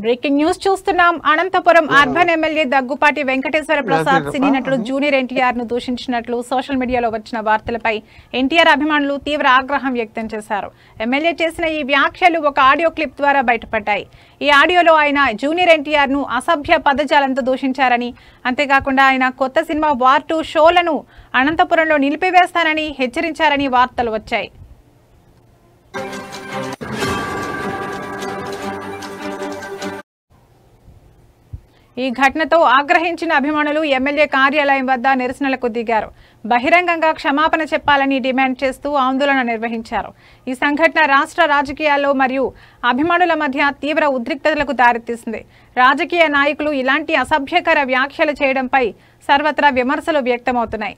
Breaking news చూస్తున్నాం. Anantapuram urban MLA Daggubati Venkateswara Prasad సినీ నటుడు junior NTR ను దూషించినట్లు సోషల్ మీడియాలో వచ్చిన వార్తలపై ఎన్టీఆర్ అభిమానులు తీవ్ర ఆగ్రహం వ్యక్తం చేశారు. ఎమ్మెల్యే చేసిన ఈ వ్యాఖ్యలు ఒక ఆడియో క్లిప్ ద్వారా బయటపడ్డాయి. ఈ ఆడియోలో ఆయన జూనియర్ ఎన్టీఆర్ ను అసభ్య పదజాలంతో దూషించారని, అంతేకాకుండా ఆయన కొత్త సినిమా వార్ 2 షోలను అనంతపురంలో నిలిపివేస్తానని హెచ్చరించారని వార్తలు వచ్చాయి. ఈ ఘటనతో ఆగ్రహించిన అభిమానులు ఎమ్మెల్యే కార్యాలయం వద్ద నిరసనలకు దిగారు. బహిరంగంగా క్షమాపణ చెప్పాలని డిమాండ్ చేస్తూ ఆందోళన నిర్వహించారు. ఈ సంఘటన రాష్ట్ర రాజకీయాల్లో మరియు అభిమానుల మధ్య తీవ్ర ఉద్రిక్తతలకు దారితీసింది. రాజకీయ నాయకులు ఇలాంటి అసభ్యకర వ్యాఖ్యలు చేయడంపై సర్వత్రా విమర్శలు వ్యక్తమవుతున్నాయి.